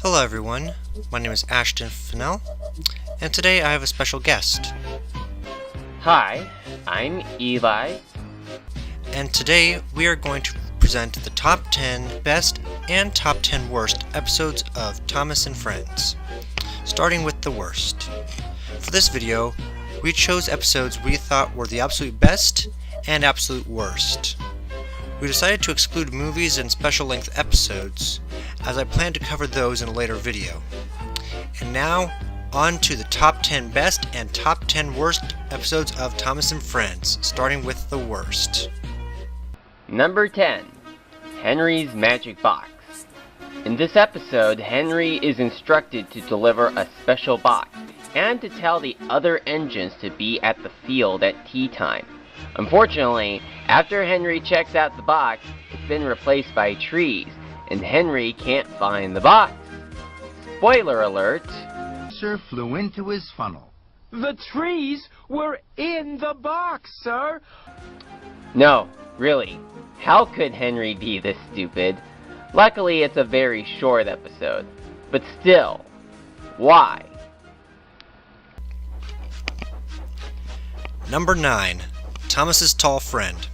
Hello everyone, my name is Ashton Fennell, and today I have a special guest. Hi, I'm Eli. And today we are going to present the top 10 best and top 10 worst episodes of Thomas and Friends, starting with the worst. For this video, we chose episodes we thought were the absolute best and absolute worst. We decided to exclude movies and special length episodes, as I plan to cover those in a later video. And now, on to the top 10 best and top 10 worst episodes of Thomas and Friends, starting with the worst. Number 10. Henry's Magic Box. In this episode, Henry is instructed to deliver a special box, and to tell the other engines to be at the field at tea time. Unfortunately, after Henry checks out the box, it's been replaced by trees, and Henry can't find the box. Spoiler alert! Sir flew into his funnel. The trees were in the box, sir! No, really. How could Henry be this stupid? Luckily, it's a very short episode. But still, why? Number 9. Thomas's tall friend.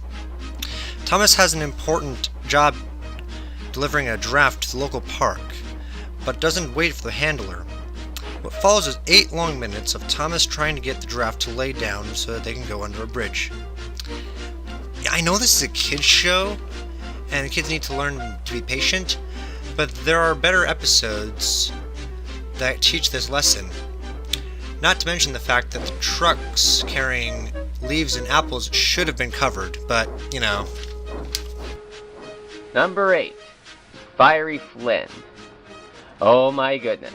Thomas has an important job delivering a draft to the local park, but doesn't wait for the handler. What follows is 8 long minutes of Thomas trying to get the draft to lay down so that they can go under a bridge. I know this is a kids show, and the kids need to learn to be patient, but there are better episodes that teach this lesson. Not to mention the fact that the trucks carrying leaves and apples should have been covered, but, you know. Number 8. Fiery Flynn. Oh my goodness.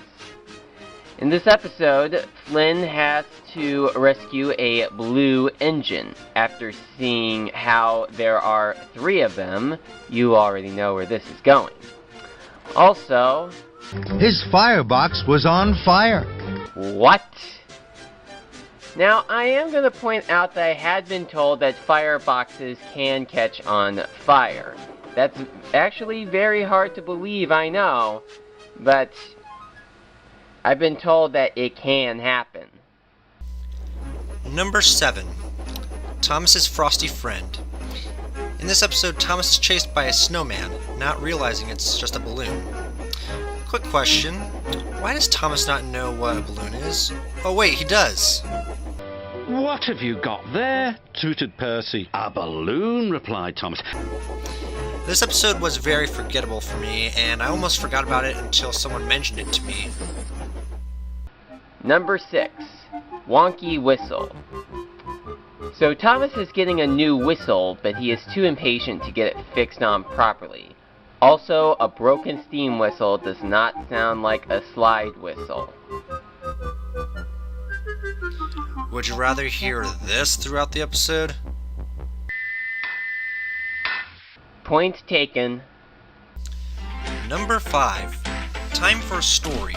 In this episode, Flynn has to rescue a blue engine. After seeing how there are 3 of them, you already know where this is going. Also, His firebox was on fire. what? Now, I am going to point out that I had been told that fireboxes can catch on fire. That's actually very hard to believe, I know, but I've been told that it can happen. Number 7. Thomas's frosty friend. In this episode, Thomas is chased by a snowman, not realizing it's just a balloon. Quick question, why does Thomas not know what a balloon is? Oh wait, he does! What have you got there? Tooted Percy. A balloon, replied Thomas. This episode was very forgettable for me, and I almost forgot about it until someone mentioned it to me. Number 6. Wonky Whistle. So Thomas is getting a new whistle, but he is too impatient to get it fixed on properly. Also, a broken steam whistle does not sound like a slide whistle. Would you rather hear this throughout the episode? Point taken. Number 5. Time for a story.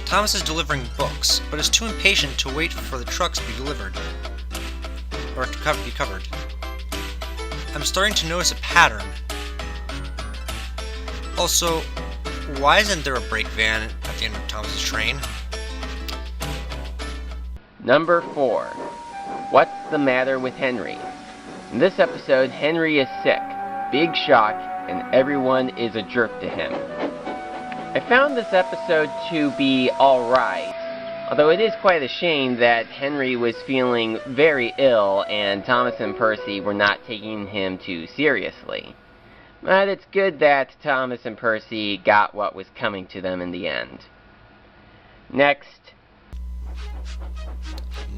Thomas is delivering books, but is too impatient to wait for the trucks to be delivered. Or to be covered. I'm starting to notice a pattern. Also, why isn't there a brake van at the end of Thomas's train? Number 4. What's the matter with Henry? In this episode, Henry is sick, big shock, and everyone is a jerk to him. I found this episode to be alright, although it is quite a shame that Henry was feeling very ill and Thomas and Percy were not taking him too seriously. But it's good that Thomas and Percy got what was coming to them in the end. Next.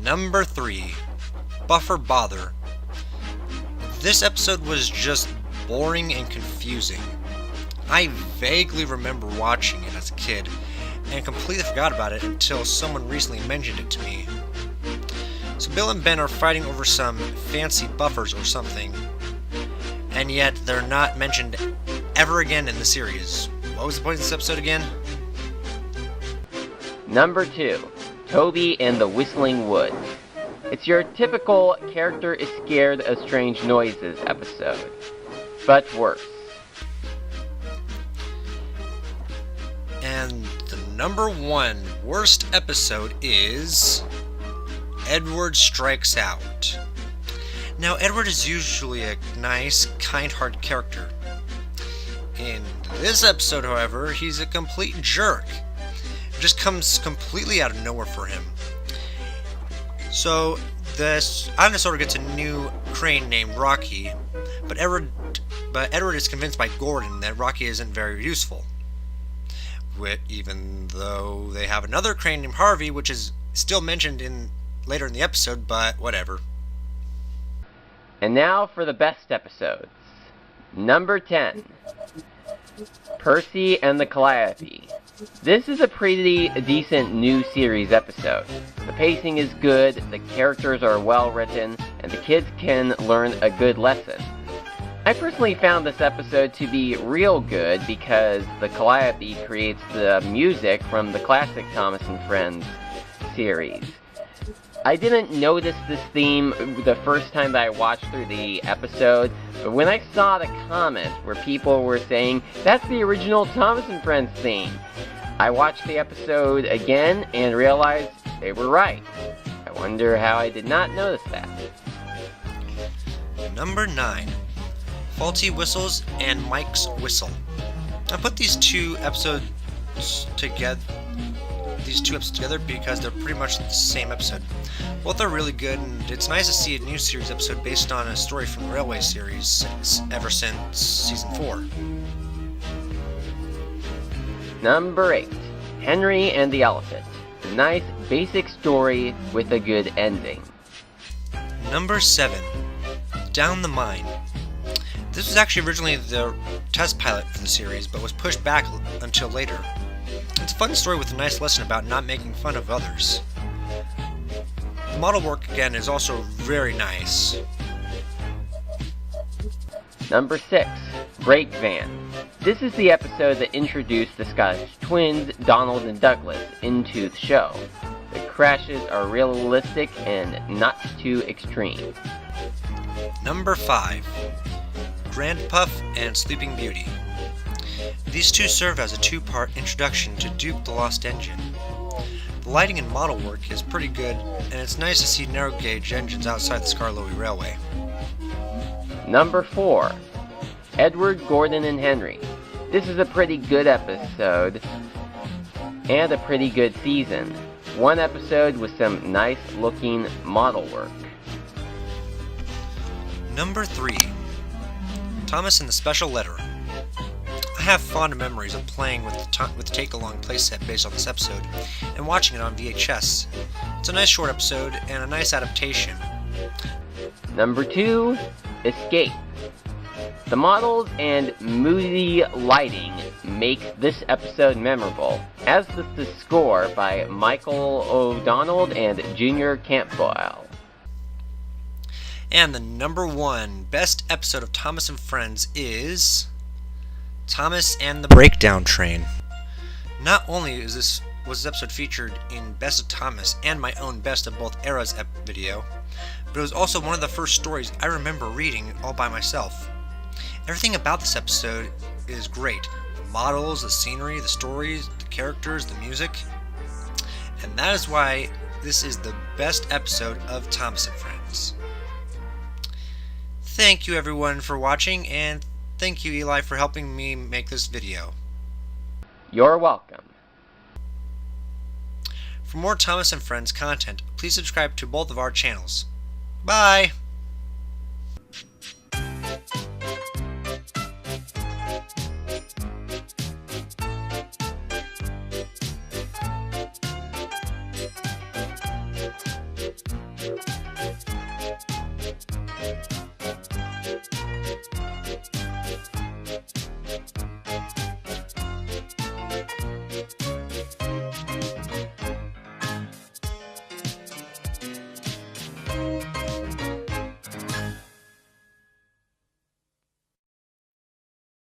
Number 3. Buffer Bother. This episode was just boring and confusing. I vaguely remember watching it as a kid, and completely forgot about it until someone recently mentioned it to me. So Bill and Ben are fighting over some fancy buffers or something, and yet they're not mentioned ever again in the series. What was the point of this episode again? Number 2. Toby and the Whistling Woods. It's your typical character is scared of strange noises episode, but worse. And the number 1 worst episode is Edward Strikes Out. Now, Edward is usually a nice, kind-hearted character. In this episode, however, he's a complete jerk. It just comes completely out of nowhere for him. So, this dinosaur gets a new crane named Rocky, but Edward is convinced by Gordon that Rocky isn't very useful. Even though they have another crane named Harvey, which is still mentioned later in the episode, but whatever. And now for the best episodes. Number 10. Percy and the Calliope. This is a pretty decent new series episode. The pacing is good, the characters are well written, and the kids can learn a good lesson. I personally found this episode to be real good because the Calliope creates the music from the classic Thomas and Friends series. I didn't notice this theme the first time that I watched through the episode, but when I saw the comments where people were saying, that's the original Thomas and Friends theme, I watched the episode again and realized they were right. I wonder how I did not notice that. Number 9. Faulty Whistles and Mike's Whistle. I put these two episodes together because they're pretty much the same episode. Both are really good, and it's nice to see a new series episode based on a story from the Railway series ever since season 4. Number 8. Henry and the Elephant. A nice basic story with a good ending. Number 7. Down the Mine. This was actually originally the test pilot for the series, but was pushed back until later. It's a fun story with a nice lesson about not making fun of others. The model work, again, is also very nice. Number 6. Break Van. This is the episode that introduced the Scottish twins, Donald and Douglas, into the show. The crashes are realistic and not too extreme. Number 5. Grand Puff and Sleeping Beauty. These two serve as a 2-part introduction to Duke the Lost Engine. The lighting and model work is pretty good, and it's nice to see narrow gauge engines outside the Skarloey Railway. Number 4. Edward, Gordon, and Henry. This is a pretty good episode and a pretty good season. One episode with some nice looking model work. Number 3. Thomas and the Special Letter. I have fond memories of playing with the Take-Along playset based on this episode, and watching it on VHS. It's a nice short episode, and a nice adaptation. Number 2. Escape. The models and moody lighting make this episode memorable, as does the score by Michael O'Donnell and Junior Campbell. And the number 1 best episode of Thomas and Friends is Thomas and the Breakdown Train. Not only was this episode featured in Best of Thomas and my own Best of Both Eras video, but it was also one of the first stories I remember reading all by myself. Everything about this episode is great. The models, the scenery, the stories, the characters, the music. And that is why this is the best episode of Thomas and Friends. Thank you everyone for watching, and thank you Eli for helping me make this video. You're welcome. For more Thomas and Friends content, please subscribe to both of our channels. Bye!